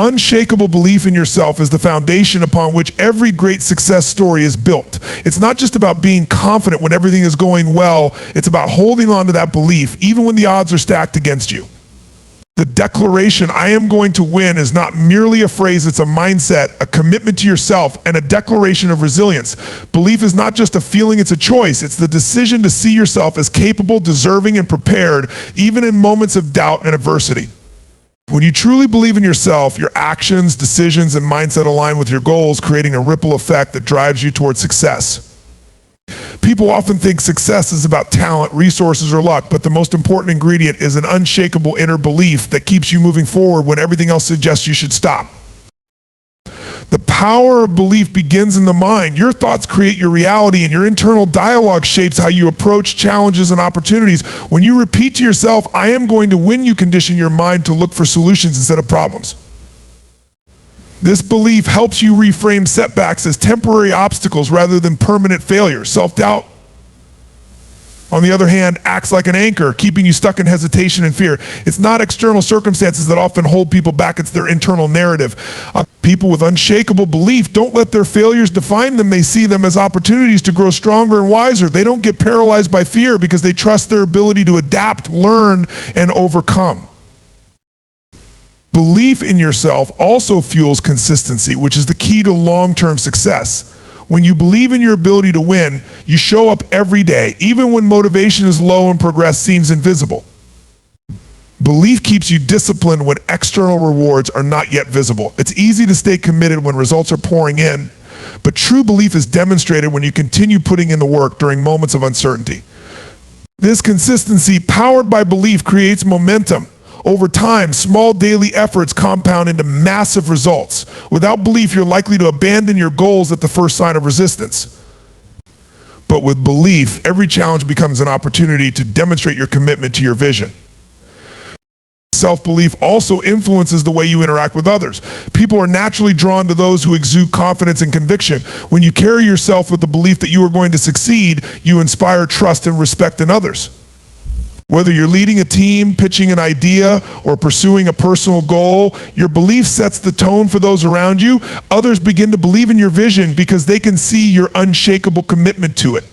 Unshakable belief in yourself is the foundation upon which every great success story is built. It's not just about being confident when everything is going well, it's about holding on to that belief even when the odds are stacked against you. The declaration, "I am going to win," is not merely a phrase, it's a mindset, a commitment to yourself, and a declaration of resilience. Belief is not just a feeling, it's a choice. It's the decision to see yourself as capable, deserving, and prepared, even in moments of doubt and adversity. When you truly believe in yourself, your actions, decisions, and mindset align with your goals, creating a ripple effect that drives you towards success. People often think success is about talent, resources, or luck, but the most important ingredient is an unshakable inner belief that keeps you moving forward when everything else suggests you should stop. The power of belief begins in the mind. Your thoughts create your reality, and your internal dialogue shapes how you approach challenges and opportunities. When you repeat to yourself, "I am going to win," you condition your mind to look for solutions instead of problems. This belief helps you reframe setbacks as temporary obstacles rather than permanent failures. Self-doubt, on the other hand, acts like an anchor, keeping you stuck in hesitation and fear. It's not external circumstances that often hold people back, it's their internal narrative. People with unshakable belief don't let their failures define them. They see them as opportunities to grow stronger and wiser. They don't get paralyzed by fear because they trust their ability to adapt, learn, and overcome. Belief in yourself also fuels consistency, which is the key to long-term success. When you believe in your ability to win, you show up every day, even when motivation is low and progress seems invisible. Belief keeps you disciplined when external rewards are not yet visible. It's easy to stay committed when results are pouring in, but true belief is demonstrated when you continue putting in the work during moments of uncertainty. This consistency, powered by belief, creates momentum. Over time, small daily efforts compound into massive results. Without belief, you're likely to abandon your goals at the first sign of resistance. But with belief, every challenge becomes an opportunity to demonstrate your commitment to your vision. Self-belief also influences the way you interact with others. People are naturally drawn to those who exude confidence and conviction. When you carry yourself with the belief that you are going to succeed, you inspire trust and respect in others. Whether you're leading a team, pitching an idea, or pursuing a personal goal, your belief sets the tone for those around you. Others begin to believe in your vision because they can see your unshakable commitment to it.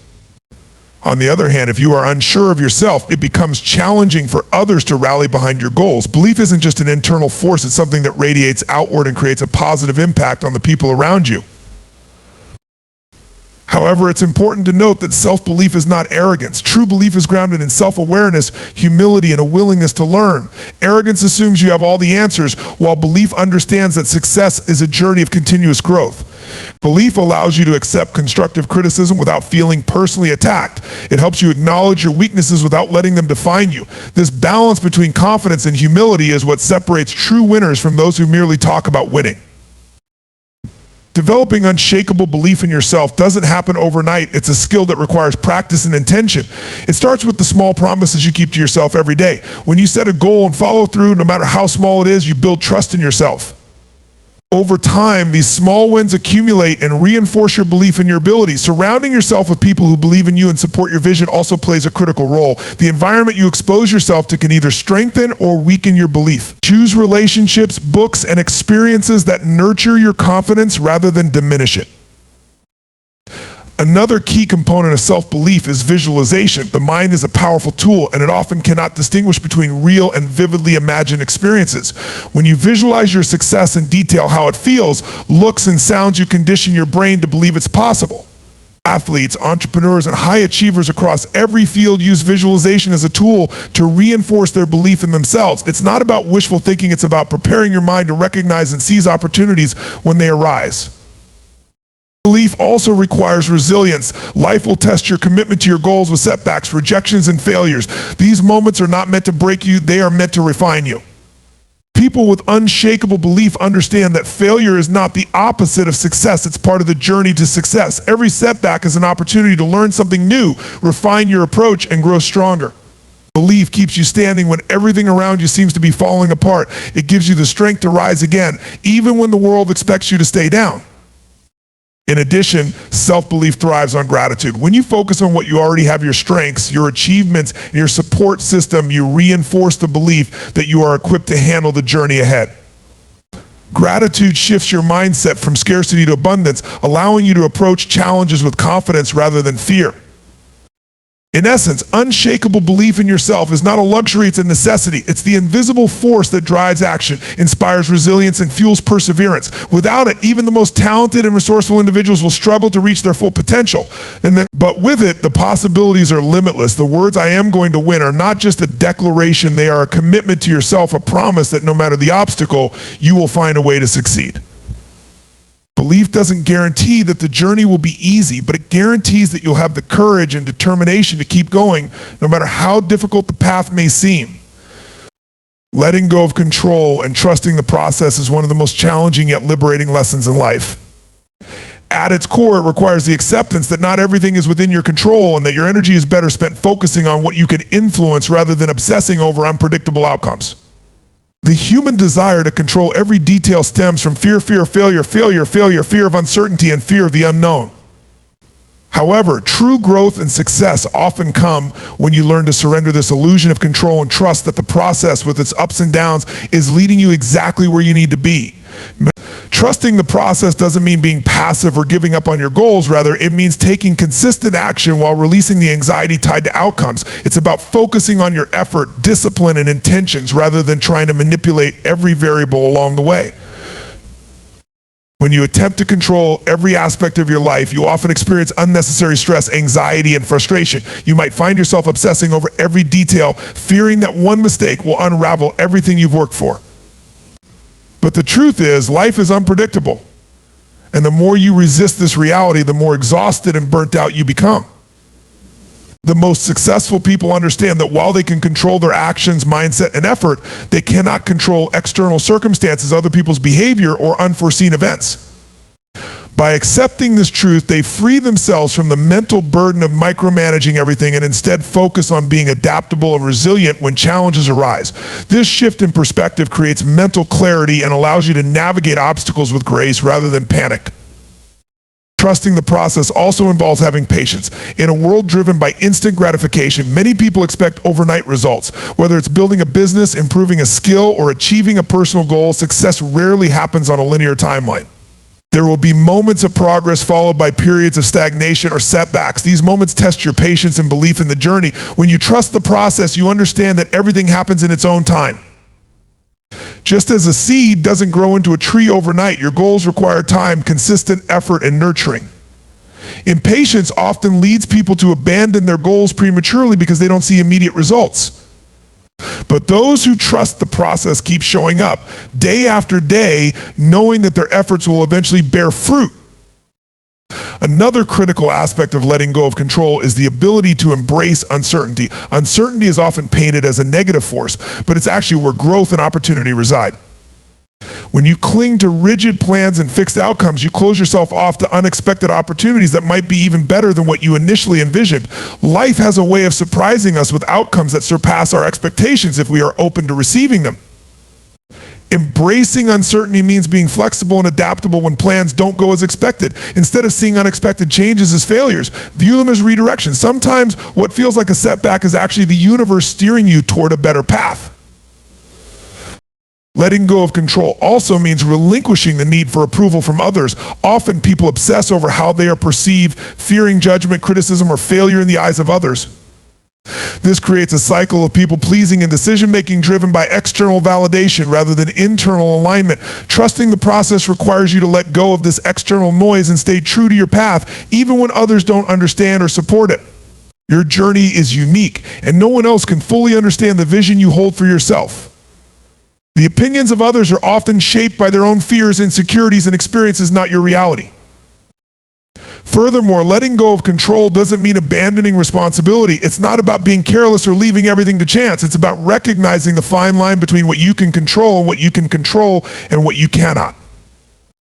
On the other hand, if you are unsure of yourself, it becomes challenging for others to rally behind your goals. Belief isn't just an internal force, it's something that radiates outward and creates a positive impact on the people around you. However, it's important to note that self-belief is not arrogance. True belief is grounded in self-awareness, humility, and a willingness to learn. Arrogance assumes you have all the answers, while belief understands that success is a journey of continuous growth. Belief allows you to accept constructive criticism without feeling personally attacked. It helps you acknowledge your weaknesses without letting them define you. This balance between confidence and humility is what separates true winners from those who merely talk about winning. Developing unshakable belief in yourself doesn't happen overnight. It's a skill that requires practice and intention. It starts with the small promises you keep to yourself every day. When you set a goal and follow through, no matter how small it is, you build trust in yourself. Over time, these small wins accumulate and reinforce your belief in your abilities. Surrounding yourself with people who believe in you and support your vision also plays a critical role. The environment you expose yourself to can either strengthen or weaken your belief. Choose relationships, books, and experiences that nurture your confidence rather than diminish it. Another key component of self-belief is visualization. The mind is a powerful tool, and it often cannot distinguish between real and vividly imagined experiences. When you visualize your success and detail how it feels, looks, and sounds, you condition your brain to believe it's possible. Athletes, entrepreneurs, and high achievers across every field use visualization as a tool to reinforce their belief in themselves. It's not about wishful thinking, it's about preparing your mind to recognize and seize opportunities when they arise. Belief also requires resilience. Life will test your commitment to your goals with setbacks, rejections, and failures. These moments are not meant to break you, they are meant to refine you. People with unshakable belief understand that failure is not the opposite of success, it's part of the journey to success. Every setback is an opportunity to learn something new, refine your approach, and grow stronger. Belief keeps you standing when everything around you seems to be falling apart. It gives you the strength to rise again, even when the world expects you to stay down. In addition, self-belief thrives on gratitude. When you focus on what you already have, your strengths, your achievements, and your support system, you reinforce the belief that you are equipped to handle the journey ahead. Gratitude shifts your mindset from scarcity to abundance, allowing you to approach challenges with confidence rather than fear. In essence, unshakable belief in yourself is not a luxury, it's a necessity. It's the invisible force that drives action, inspires resilience, and fuels perseverance. Without it, even the most talented and resourceful individuals will struggle to reach their full potential. But with it, the possibilities are limitless. The words "I am going to win" are not just a declaration, they are a commitment to yourself, a promise that no matter the obstacle, you will find a way to succeed. Belief doesn't guarantee that the journey will be easy, but it guarantees that you'll have the courage and determination to keep going, no matter how difficult the path may seem. Letting go of control and trusting the process is one of the most challenging yet liberating lessons in life. At its core, it requires the acceptance that not everything is within your control and that your energy is better spent focusing on what you can influence rather than obsessing over unpredictable outcomes. The human desire to control every detail stems from fear of failure, fear of uncertainty, and fear of the unknown. However, true growth and success often come when you learn to surrender this illusion of control and trust that the process with its ups and downs is leading you exactly where you need to be. Trusting the process doesn't mean being passive or giving up on your goals. Rather, it means taking consistent action while releasing the anxiety tied to outcomes. It's about focusing on your effort, discipline, and intentions rather than trying to manipulate every variable along the way. When you attempt to control every aspect of your life, you often experience unnecessary stress, anxiety, and frustration. You might find yourself obsessing over every detail, fearing that one mistake will unravel everything you've worked for. But the truth is, life is unpredictable. And the more you resist this reality, the more exhausted and burnt out you become. The most successful people understand that while they can control their actions, mindset, and effort, they cannot control external circumstances, other people's behavior, or unforeseen events. By accepting this truth, they free themselves from the mental burden of micromanaging everything and instead focus on being adaptable and resilient when challenges arise. This shift in perspective creates mental clarity and allows you to navigate obstacles with grace rather than panic. Trusting the process also involves having patience. In a world driven by instant gratification, many people expect overnight results. Whether it's building a business, improving a skill, or achieving a personal goal, success rarely happens on a linear timeline. There will be moments of progress followed by periods of stagnation or setbacks. These moments test your patience and belief in the journey. When you trust the process, you understand that everything happens in its own time. Just as a seed doesn't grow into a tree overnight, your goals require time, consistent effort, and nurturing. Impatience often leads people to abandon their goals prematurely because they don't see immediate results. But those who trust the process keep showing up day after day, knowing that their efforts will eventually bear fruit. Another critical aspect of letting go of control is the ability to embrace uncertainty. Uncertainty is often painted as a negative force, but it's actually where growth and opportunity reside. When you cling to rigid plans and fixed outcomes, you close yourself off to unexpected opportunities that might be even better than what you initially envisioned. Life has a way of surprising us with outcomes that surpass our expectations if we are open to receiving them. Embracing uncertainty means being flexible and adaptable when plans don't go as expected. Instead of seeing unexpected changes as failures, view them as redirection. Sometimes what feels like a setback is actually the universe steering you toward a better path. Letting go of control also means relinquishing the need for approval from others. Often people obsess over how they are perceived, fearing judgment, criticism, or failure in the eyes of others. This creates a cycle of people-pleasing and decision-making driven by external validation rather than internal alignment. Trusting the process requires you to let go of this external noise and stay true to your path, even when others don't understand or support it. Your journey is unique, and no one else can fully understand the vision you hold for yourself. The opinions of others are often shaped by their own fears, insecurities, and experiences, not your reality. Furthermore, letting go of control doesn't mean abandoning responsibility. It's not about being careless or leaving everything to chance. It's about recognizing the fine line between what you can control and what you can control and what you cannot.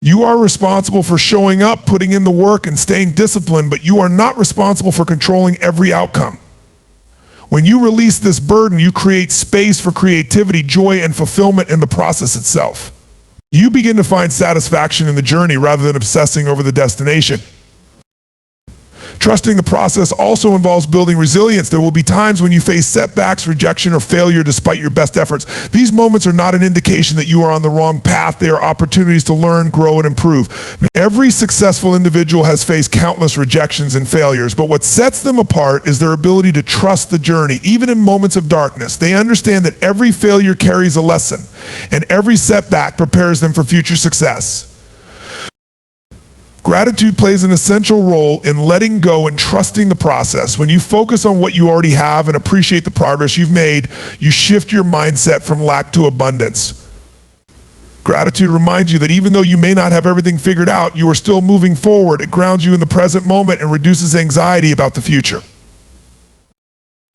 You are responsible for showing up, putting in the work, and staying disciplined, but you are not responsible for controlling every outcome. When you release this burden, you create space for creativity, joy, and fulfillment in the process itself. You begin to find satisfaction in the journey rather than obsessing over the destination. Trusting the process also involves building resilience. There will be times when you face setbacks, rejection, or failure despite your best efforts. These moments are not an indication that you are on the wrong path. They are opportunities to learn, grow, and improve. Every successful individual has faced countless rejections and failures, but what sets them apart is their ability to trust the journey, even in moments of darkness. They understand that every failure carries a lesson, and every setback prepares them for future success. Gratitude plays an essential role in letting go and trusting the process. When you focus on what you already have and appreciate the progress you've made, you shift your mindset from lack to abundance. Gratitude reminds you that even though you may not have everything figured out, you are still moving forward. It grounds you in the present moment and reduces anxiety about the future.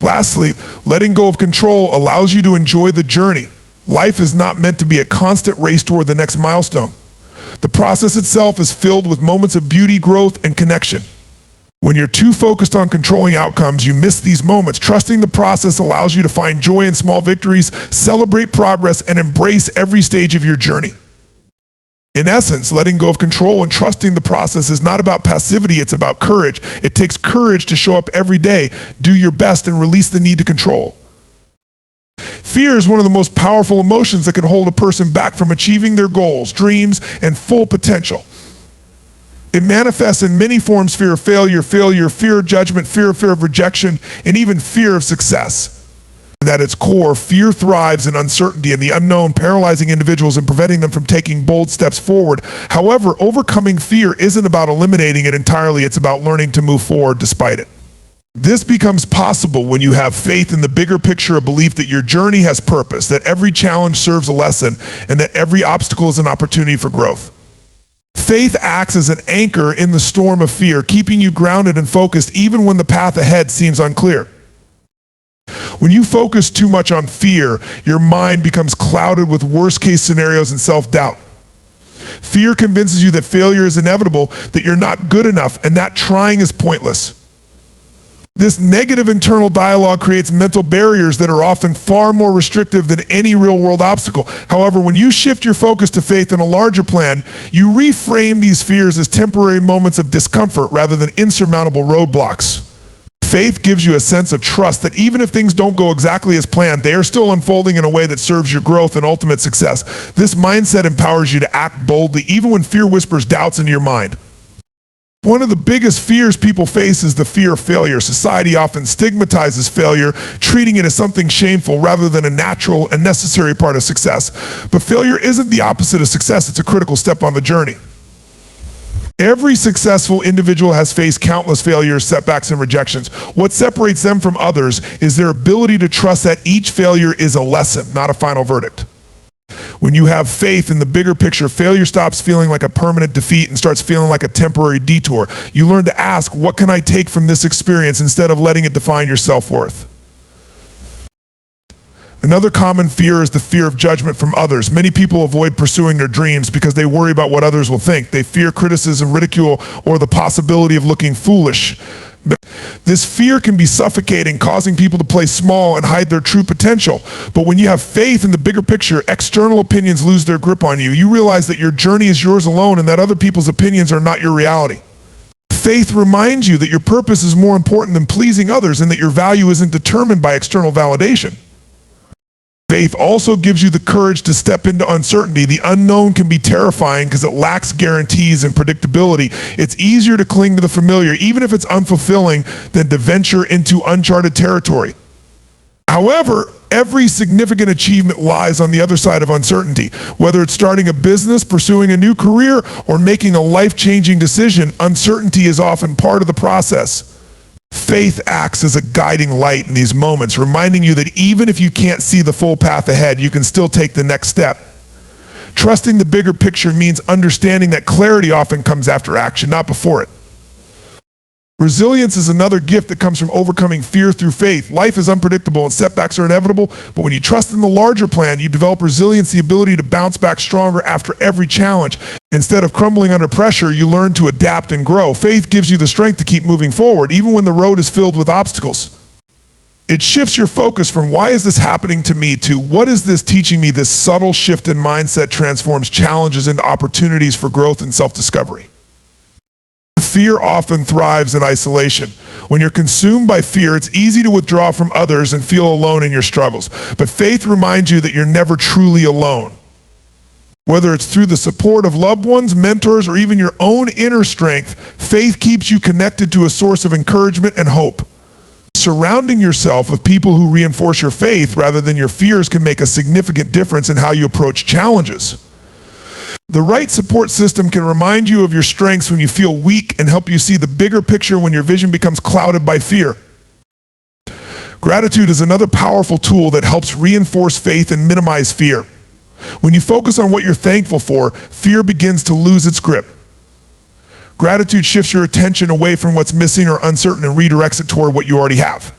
Lastly, letting go of control allows you to enjoy the journey. Life is not meant to be a constant race toward the next milestone. The process itself is filled with moments of beauty, growth, and connection. When you're too focused on controlling outcomes, you miss these moments. Trusting the process allows you to find joy in small victories, celebrate progress, and embrace every stage of your journey. In essence, letting go of control and trusting the process is not about passivity, it's about courage. It takes courage to show up every day, do your best, and release the need to control. Fear is one of the most powerful emotions that can hold a person back from achieving their goals, dreams, and full potential. It manifests in many forms: fear of failure, fear of judgment, fear of rejection, and even fear of success. At its core, fear thrives in uncertainty and the unknown, paralyzing individuals and preventing them from taking bold steps forward. However, overcoming fear isn't about eliminating it entirely, it's about learning to move forward despite it. This becomes possible when you have faith in the bigger picture, a belief that your journey has purpose, that every challenge serves a lesson, and that every obstacle is an opportunity for growth. Faith acts as an anchor in the storm of fear, keeping you grounded and focused even when the path ahead seems unclear. When you focus too much on fear, your mind becomes clouded with worst-case scenarios and self-doubt. Fear convinces you that failure is inevitable, that you're not good enough, and that trying is pointless. This negative internal dialogue creates mental barriers that are often far more restrictive than any real-world obstacle. However, when you shift your focus to faith in a larger plan, you reframe these fears as temporary moments of discomfort rather than insurmountable roadblocks. Faith gives you a sense of trust that even if things don't go exactly as planned, they are still unfolding in a way that serves your growth and ultimate success. This mindset empowers you to act boldly even when fear whispers doubts into your mind. One of the biggest fears people face is the fear of failure. Society often stigmatizes failure, treating it as something shameful rather than a natural and necessary part of success. But failure isn't the opposite of success, it's a critical step on the journey. Every successful individual has faced countless failures, setbacks, and rejections. What separates them from others is their ability to trust that each failure is a lesson, not a final verdict. When you have faith in the bigger picture, failure stops feeling like a permanent defeat and starts feeling like a temporary detour. You learn to ask, what can I take from this experience, instead of letting it define your self-worth? Another common fear is the fear of judgment from others. Many people avoid pursuing their dreams because they worry about what others will think. They fear criticism, ridicule, or the possibility of looking foolish. This fear can be suffocating, causing people to play small and hide their true potential. But when you have faith in the bigger picture, external opinions lose their grip on you. You realize that your journey is yours alone and that other people's opinions are not your reality. Faith reminds you that your purpose is more important than pleasing others and that your value isn't determined by external validation. Faith also gives you the courage to step into uncertainty. The unknown can be terrifying because it lacks guarantees and predictability. It's easier to cling to the familiar, even if it's unfulfilling, than to venture into uncharted territory. However, every significant achievement lies on the other side of uncertainty. Whether it's starting a business, pursuing a new career, or making a life-changing decision, uncertainty is often part of the process. Faith acts as a guiding light in these moments, reminding you that even if you can't see the full path ahead, you can still take the next step. Trusting the bigger picture means understanding that clarity often comes after action, not before it. Resilience is another gift that comes from overcoming fear through faith. Life is unpredictable and setbacks are inevitable, but when you trust in the larger plan, you develop resilience, the ability to bounce back stronger after every challenge. Instead of crumbling under pressure, you learn to adapt and grow. Faith gives you the strength to keep moving forward, even when the road is filled with obstacles. It shifts your focus from why is this happening to me to what is this teaching me. This subtle shift in mindset transforms challenges into opportunities for growth and self-discovery. Fear often thrives in isolation. When you're consumed by fear, it's easy to withdraw from others and feel alone in your struggles. But faith reminds you that you're never truly alone. Whether it's through the support of loved ones, mentors, or even your own inner strength, faith keeps you connected to a source of encouragement and hope. Surrounding yourself with people who reinforce your faith rather than your fears can make a significant difference in how you approach challenges. The right support system can remind you of your strengths when you feel weak and help you see the bigger picture when your vision becomes clouded by fear. Gratitude is another powerful tool that helps reinforce faith and minimize fear. When you focus on what you're thankful for, fear begins to lose its grip. Gratitude shifts your attention away from what's missing or uncertain and redirects it toward what you already have.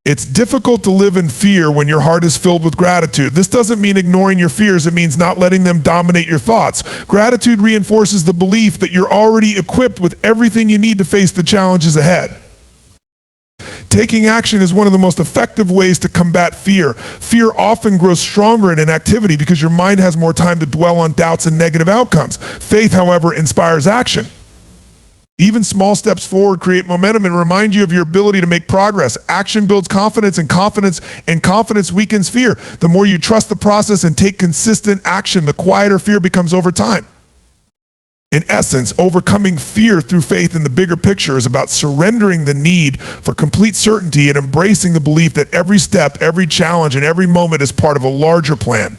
It's difficult to live in fear when your heart is filled with gratitude. This doesn't mean ignoring your fears. It means not letting them dominate your thoughts. Gratitude reinforces the belief that you're already equipped with everything you need to face the challenges ahead. Taking action is one of the most effective ways to combat fear. Fear often grows stronger in inactivity because your mind has more time to dwell on doubts and negative outcomes. Faith, however, inspires action. Even small steps forward create momentum and remind you of your ability to make progress. Action builds confidence, and confidence weakens fear. The more you trust the process and take consistent action, the quieter fear becomes over time. In essence, overcoming fear through faith in the bigger picture is about surrendering the need for complete certainty and embracing the belief that every step, every challenge, and every moment is part of a larger plan.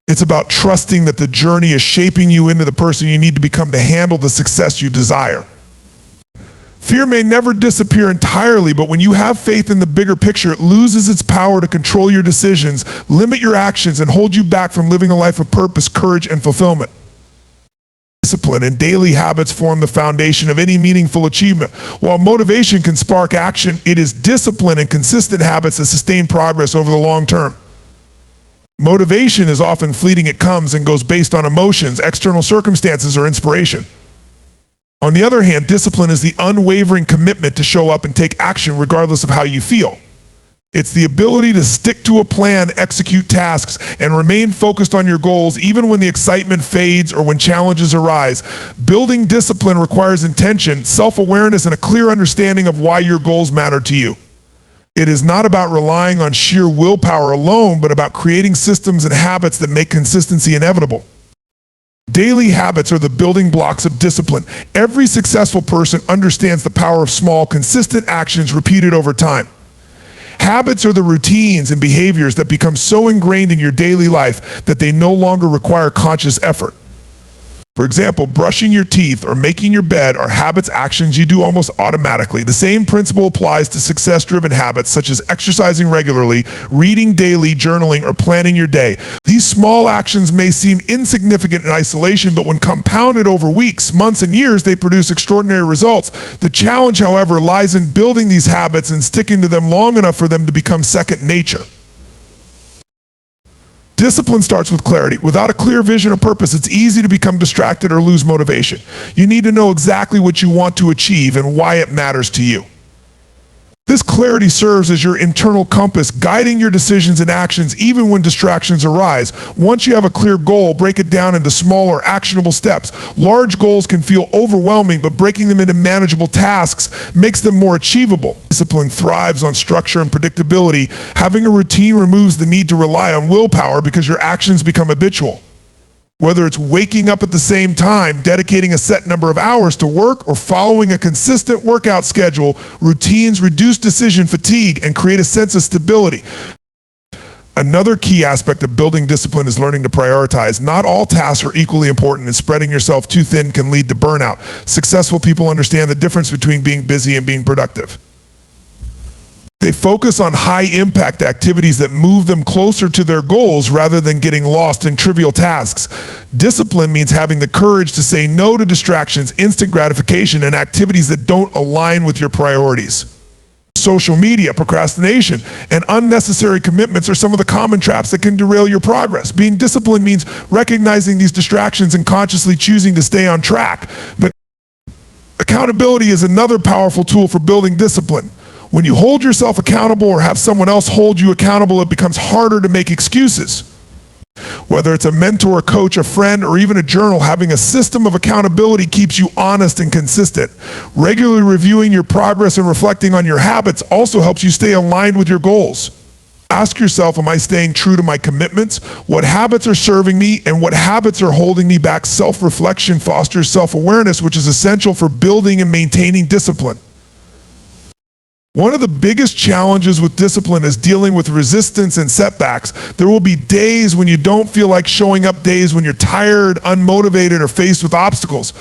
It's about trusting that the journey is shaping you into the person you need to become to handle the success you desire. Fear may never disappear entirely, but when you have faith in the bigger picture, it loses its power to control your decisions, limit your actions, and hold you back from living a life of purpose, courage, and fulfillment. Discipline and daily habits form the foundation of any meaningful achievement. While motivation can spark action, it is discipline and consistent habits that sustain progress over the long term. Motivation is often fleeting. It comes and goes based on emotions, external circumstances, or inspiration. On the other hand, discipline is the unwavering commitment to show up and take action regardless of how you feel. It's the ability to stick to a plan, execute tasks, and remain focused on your goals even when the excitement fades or when challenges arise. Building discipline requires intention, self-awareness, and a clear understanding of why your goals matter to you. It is not about relying on sheer willpower alone, but about creating systems and habits that make consistency inevitable. Daily habits are the building blocks of discipline. Every successful person understands the power of small, consistent actions repeated over time. Habits are the routines and behaviors that become so ingrained in your daily life that they no longer require conscious effort. For example, brushing your teeth or making your bed are habits, actions you do almost automatically. The same principle applies to success-driven habits such as exercising regularly, reading daily, journaling, or planning your day. These small actions may seem insignificant in isolation, but when compounded over weeks, months, and years, they produce extraordinary results. The challenge, however, lies in building these habits and sticking to them long enough for them to become second nature. Discipline starts with clarity. Without a clear vision or purpose, it's easy to become distracted or lose motivation. You need to know exactly what you want to achieve and why it matters to you. This clarity serves as your internal compass, guiding your decisions and actions even when distractions arise. Once you have a clear goal, break it down into smaller, actionable steps. Large goals can feel overwhelming, but breaking them into manageable tasks makes them more achievable. Discipline thrives on structure and predictability. Having a routine removes the need to rely on willpower because your actions become habitual. Whether it's waking up at the same time, dedicating a set number of hours to work, or following a consistent workout schedule, routines reduce decision fatigue and create a sense of stability. Another key aspect of building discipline is learning to prioritize. Not all tasks are equally important, and spreading yourself too thin can lead to burnout. Successful people understand the difference between being busy and being productive. They focus on high-impact activities that move them closer to their goals rather than getting lost in trivial tasks. Discipline means having the courage to say no to distractions, instant gratification, and activities that don't align with your priorities. Social media, procrastination, and unnecessary commitments are some of the common traps that can derail your progress. Being disciplined means recognizing these distractions and consciously choosing to stay on track. But accountability is another powerful tool for building discipline. When you hold yourself accountable or have someone else hold you accountable, it becomes harder to make excuses. Whether it's a mentor, a coach, a friend, or even a journal, having a system of accountability keeps you honest and consistent. Regularly reviewing your progress and reflecting on your habits also helps you stay aligned with your goals. Ask yourself, am I staying true to my commitments? What habits are serving me and what habits are holding me back? Self-reflection fosters self-awareness, which is essential for building and maintaining discipline. One of the biggest challenges with discipline is dealing with resistance and setbacks. There will be days when you don't feel like showing up, days when you're tired, unmotivated, or faced with obstacles.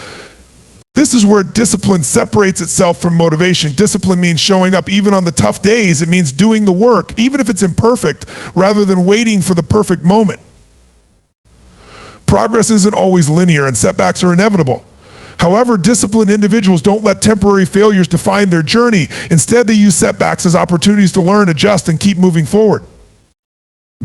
This is where discipline separates itself from motivation. Discipline means showing up even on the tough days. It means doing the work, even if it's imperfect, rather than waiting for the perfect moment. Progress isn't always linear and setbacks are inevitable. However, disciplined individuals don't let temporary failures define their journey. Instead, they use setbacks as opportunities to learn, adjust, and keep moving forward.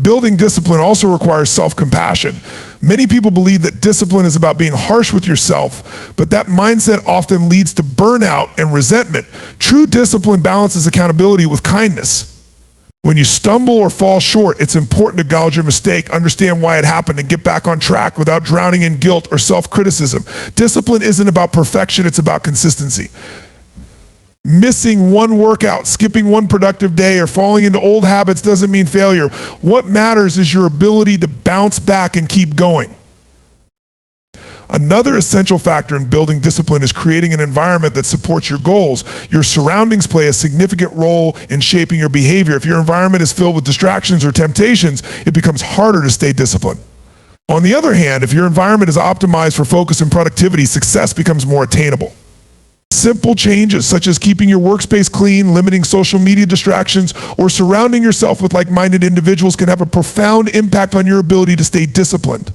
Building discipline also requires self-compassion. Many people believe that discipline is about being harsh with yourself, but that mindset often leads to burnout and resentment. True discipline balances accountability with kindness. When you stumble or fall short, it's important to acknowledge your mistake, understand why it happened, and get back on track without drowning in guilt or self-criticism. Discipline isn't about perfection, it's about consistency. Missing one workout, skipping one productive day, or falling into old habits doesn't mean failure. What matters is your ability to bounce back and keep going. Another essential factor in building discipline is creating an environment that supports your goals. Your surroundings play a significant role in shaping your behavior. If your environment is filled with distractions or temptations, it becomes harder to stay disciplined. On the other hand, if your environment is optimized for focus and productivity, success becomes more attainable. Simple changes such as keeping your workspace clean, limiting social media distractions, or surrounding yourself with like-minded individuals can have a profound impact on your ability to stay disciplined.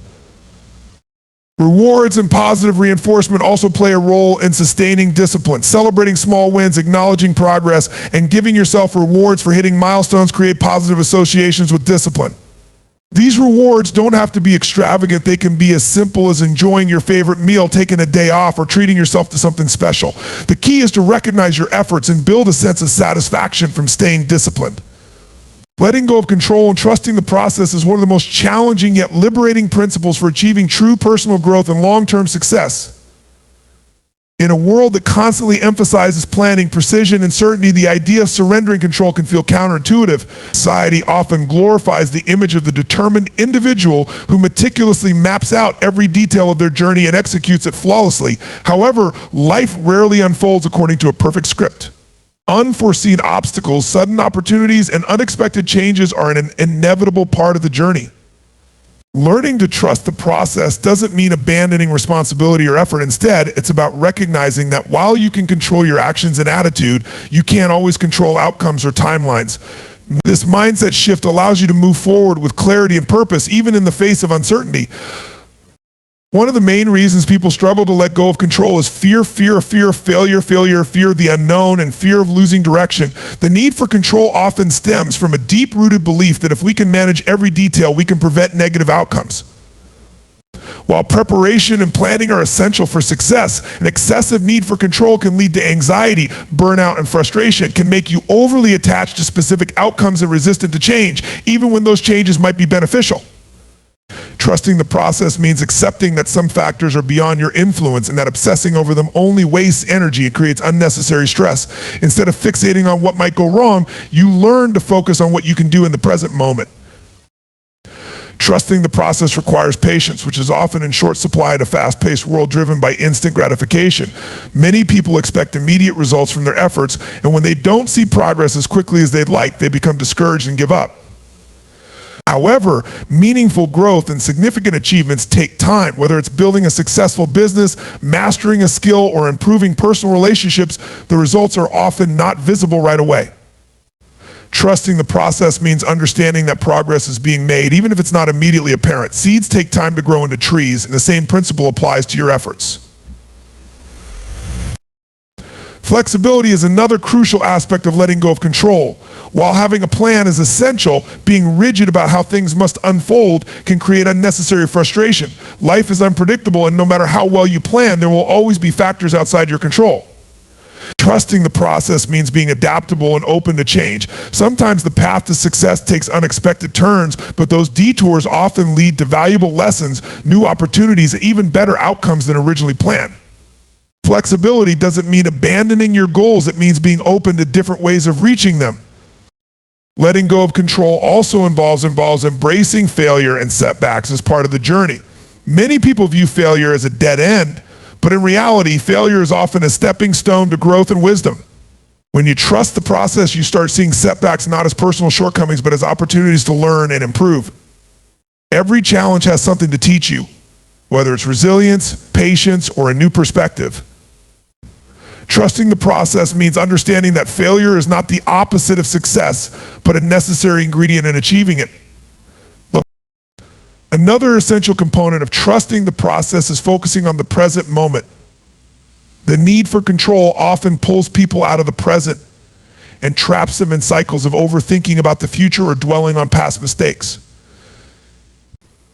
Rewards and positive reinforcement also play a role in sustaining discipline. Celebrating small wins, acknowledging progress, and giving yourself rewards for hitting milestones create positive associations with discipline. These rewards don't have to be extravagant. They can be as simple as enjoying your favorite meal, taking a day off, or treating yourself to something special. The key is to recognize your efforts and build a sense of satisfaction from staying disciplined. Letting go of control and trusting the process is one of the most challenging yet liberating principles for achieving true personal growth and long-term success. In a world that constantly emphasizes planning, precision, and certainty, the idea of surrendering control can feel counterintuitive. Society often glorifies the image of the determined individual who meticulously maps out every detail of their journey and executes it flawlessly. However, life rarely unfolds according to a perfect script. Unforeseen obstacles, sudden opportunities, and unexpected changes are an inevitable part of the journey. Learning to trust the process doesn't mean abandoning responsibility or effort. Instead, it's about recognizing that while you can control your actions and attitude, you can't always control outcomes or timelines. This mindset shift allows you to move forward with clarity and purpose, even in the face of uncertainty. One of the main reasons people struggle to let go of control is fear of failure, fear of the unknown, and fear of losing direction. The need for control often stems from a deep-rooted belief that if we can manage every detail, we can prevent negative outcomes. While preparation and planning are essential for success, an excessive need for control can lead to anxiety, burnout, and frustration. It can make you overly attached to specific outcomes and resistant to change, even when those changes might be beneficial. Trusting the process means accepting that some factors are beyond your influence and that obsessing over them only wastes energy and creates unnecessary stress. Instead of fixating on what might go wrong, you learn to focus on what you can do in the present moment. Trusting the process requires patience, which is often in short supply in a fast-paced world driven by instant gratification. Many people expect immediate results from their efforts, and when they don't see progress as quickly as they'd like, they become discouraged and give up. However, meaningful growth and significant achievements take time. Whether it's building a successful business, mastering a skill, or improving personal relationships, the results are often not visible right away. Trusting the process means understanding that progress is being made, even if it's not immediately apparent. Seeds take time to grow into trees, and the same principle applies to your efforts. Flexibility is another crucial aspect of letting go of control. While having a plan is essential, being rigid about how things must unfold can create unnecessary frustration. Life is unpredictable, and no matter how well you plan, there will always be factors outside your control. Trusting the process means being adaptable and open to change. Sometimes the path to success takes unexpected turns, but those detours often lead to valuable lessons, new opportunities, and even better outcomes than originally planned. Flexibility doesn't mean abandoning your goals, it means being open to different ways of reaching them. Letting go of control also involves embracing failure and setbacks as part of the journey. Many people view failure as a dead end, but in reality, failure is often a stepping stone to growth and wisdom. When you trust the process, you start seeing setbacks not as personal shortcomings, but as opportunities to learn and improve. Every challenge has something to teach you, whether it's resilience, patience, or a new perspective. Trusting the process means understanding that failure is not the opposite of success, but a necessary ingredient in achieving it. Look, another essential component of trusting the process is focusing on the present moment. The need for control often pulls people out of the present and traps them in cycles of overthinking about the future or dwelling on past mistakes.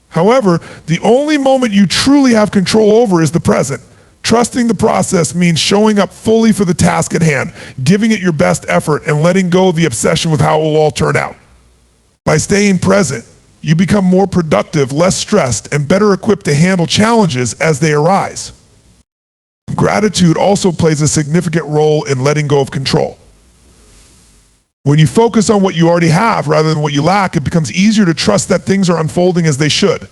However, the only moment you truly have control over is the present. Trusting the process means showing up fully for the task at hand, giving it your best effort, and letting go of the obsession with how it will all turn out. By staying present, you become more productive, less stressed, and better equipped to handle challenges as they arise. Gratitude also plays a significant role in letting go of control. When you focus on what you already have rather than what you lack, it becomes easier to trust that things are unfolding as they should.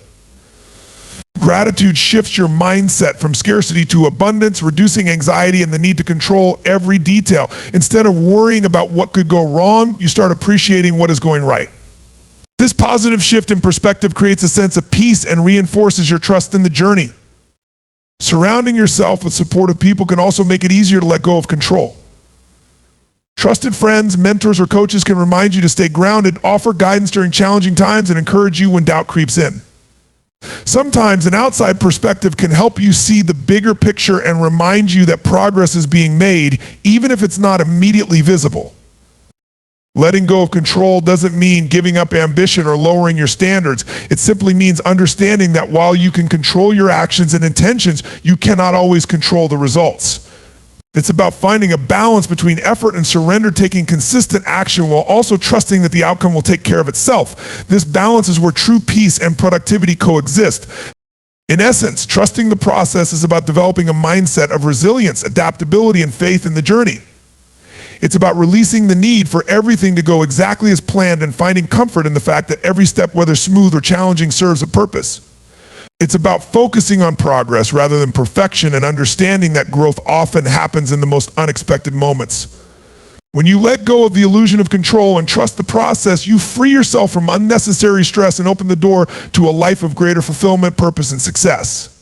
Gratitude shifts your mindset from scarcity to abundance, reducing anxiety and the need to control every detail. Instead of worrying about what could go wrong, you start appreciating what is going right. This positive shift in perspective creates a sense of peace and reinforces your trust in the journey. Surrounding yourself with supportive people can also make it easier to let go of control. Trusted friends, mentors, or coaches can remind you to stay grounded, offer guidance during challenging times, and encourage you when doubt creeps in. Sometimes an outside perspective can help you see the bigger picture and remind you that progress is being made, even if it's not immediately visible. Letting go of control doesn't mean giving up ambition or lowering your standards. It simply means understanding that while you can control your actions and intentions, you cannot always control the results. It's about finding a balance between effort and surrender, taking consistent action while also trusting that the outcome will take care of itself. This balance is where true peace and productivity coexist. In essence, trusting the process is about developing a mindset of resilience, adaptability, and faith in the journey. It's about releasing the need for everything to go exactly as planned and finding comfort in the fact that every step, whether smooth or challenging, serves a purpose. It's about focusing on progress rather than perfection and understanding that growth often happens in the most unexpected moments. When you let go of the illusion of control and trust the process, you free yourself from unnecessary stress and open the door to a life of greater fulfillment, purpose, and success.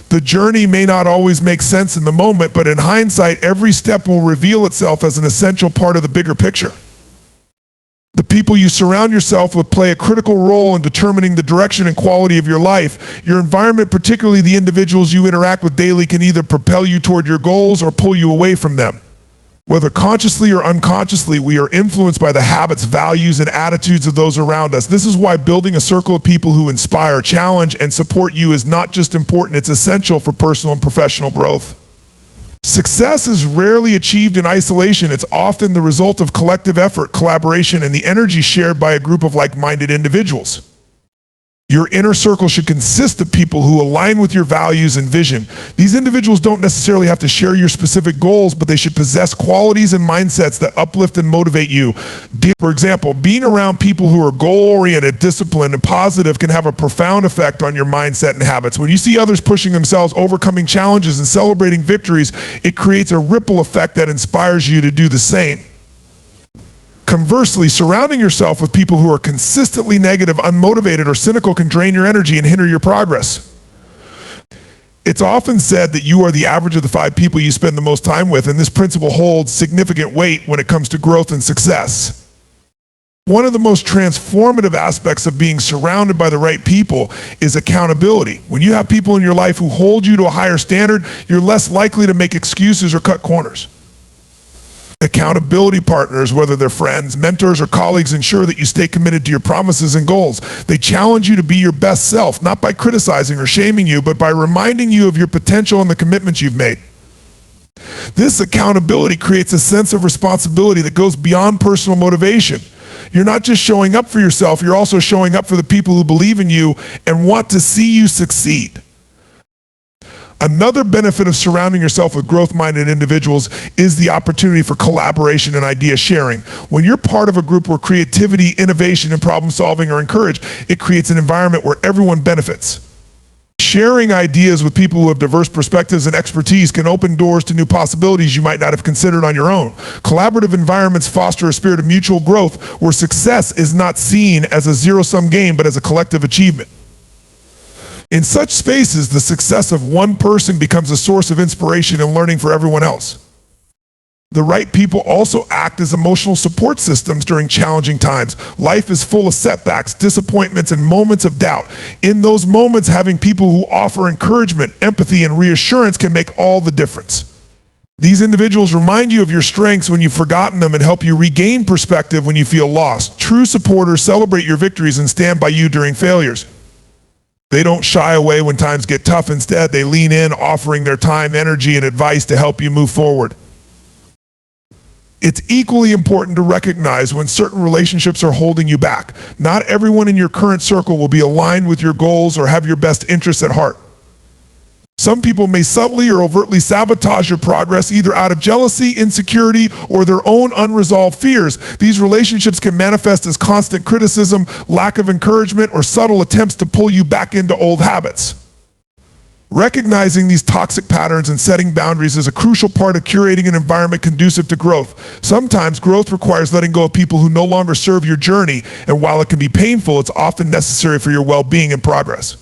The journey may not always make sense in the moment, but in hindsight, every step will reveal itself as an essential part of the bigger picture. The people you surround yourself with play a critical role in determining the direction and quality of your life. Your environment, particularly the individuals you interact with daily, can either propel you toward your goals or pull you away from them. Whether consciously or unconsciously, we are influenced by the habits, values, and attitudes of those around us. This is why building a circle of people who inspire, challenge, and support you is not just important, it's essential for personal and professional growth. Success is rarely achieved in isolation. It's often the result of collective effort, collaboration, and the energy shared by a group of like-minded individuals. Your inner circle should consist of people who align with your values and vision. These individuals don't necessarily have to share your specific goals, but they should possess qualities and mindsets that uplift and motivate you. For example, being around people who are goal-oriented, disciplined, and positive can have a profound effect on your mindset and habits. When you see others pushing themselves, overcoming challenges, and celebrating victories, it creates a ripple effect that inspires you to do the same. Conversely, surrounding yourself with people who are consistently negative, unmotivated, or cynical can drain your energy and hinder your progress. It's often said that you are the average of the 5 people you spend the most time with, and this principle holds significant weight when it comes to growth and success. One of the most transformative aspects of being surrounded by the right people is accountability. When you have people in your life who hold you to a higher standard, you're less likely to make excuses or cut corners. Accountability partners, whether they're friends, mentors, or colleagues, ensure that you stay committed to your promises and goals. They challenge you to be your best self, not by criticizing or shaming you, but by reminding you of your potential and the commitments you've made. This accountability creates a sense of responsibility that goes beyond personal motivation. You're not just showing up for yourself, you're also showing up for the people who believe in you and want to see you succeed. Another benefit of surrounding yourself with growth-minded individuals is the opportunity for collaboration and idea sharing. When you're part of a group where creativity, innovation, and problem solving are encouraged, it creates an environment where everyone benefits. Sharing ideas with people who have diverse perspectives and expertise can open doors to new possibilities you might not have considered on your own. Collaborative environments foster a spirit of mutual growth where success is not seen as a zero-sum game but as a collective achievement. In such spaces, the success of one person becomes a source of inspiration and learning for everyone else. The right people also act as emotional support systems during challenging times. Life is full of setbacks, disappointments, and moments of doubt. In those moments, having people who offer encouragement, empathy, and reassurance can make all the difference. These individuals remind you of your strengths when you've forgotten them and help you regain perspective when you feel lost. True supporters celebrate your victories and stand by you during failures. They don't shy away when times get tough. Instead, they lean in, offering their time, energy, and advice to help you move forward. It's equally important to recognize when certain relationships are holding you back. Not everyone in your current circle will be aligned with your goals or have your best interests at heart. Some people may subtly or overtly sabotage your progress, either out of jealousy, insecurity, or their own unresolved fears. These relationships can manifest as constant criticism, lack of encouragement, or subtle attempts to pull you back into old habits. Recognizing these toxic patterns and setting boundaries is a crucial part of curating an environment conducive to growth. Sometimes growth requires letting go of people who no longer serve your journey, and while it can be painful, it's often necessary for your well-being and progress.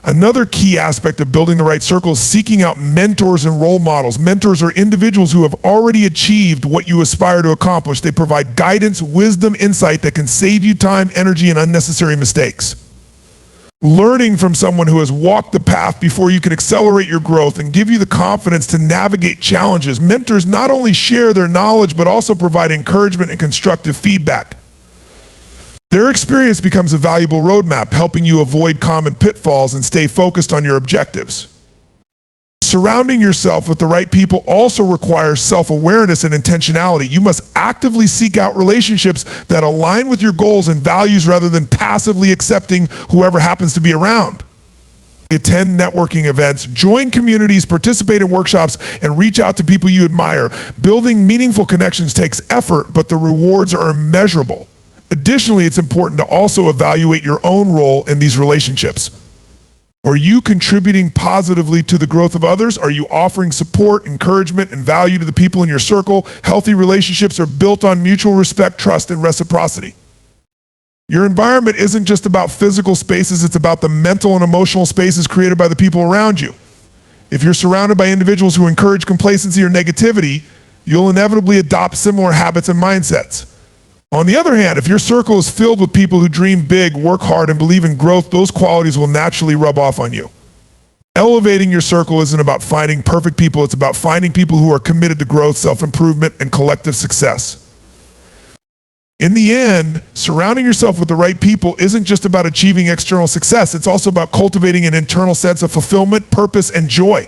Another key aspect of building the right circle is seeking out mentors and role models. Mentors are individuals who have already achieved what you aspire to accomplish. They provide guidance, wisdom, insight that can save you time, energy, and unnecessary mistakes. Learning from someone who has walked the path before you can accelerate your growth and give you the confidence to navigate challenges. Mentors not only share their knowledge, but also provide encouragement and constructive feedback. Their experience becomes a valuable roadmap, helping you avoid common pitfalls and stay focused on your objectives. Surrounding yourself with the right people also requires self-awareness and intentionality. You must actively seek out relationships that align with your goals and values rather than passively accepting whoever happens to be around. Attend networking events, join communities, participate in workshops, and reach out to people you admire. Building meaningful connections takes effort, but the rewards are immeasurable. Additionally, it's important to also evaluate your own role in these relationships. Are you contributing positively to the growth of others? Are you offering support, encouragement, and value to the people in your circle? Healthy relationships are built on mutual respect, trust, and reciprocity. Your environment isn't just about physical spaces, it's about the mental and emotional spaces created by the people around you. If you're surrounded by individuals who encourage complacency or negativity, you'll inevitably adopt similar habits and mindsets. On the other hand, if your circle is filled with people who dream big, work hard, and believe in growth, those qualities will naturally rub off on you. Elevating your circle isn't about finding perfect people, it's about finding people who are committed to growth, self-improvement, and collective success. In the end, surrounding yourself with the right people isn't just about achieving external success, it's also about cultivating an internal sense of fulfillment, purpose, and joy.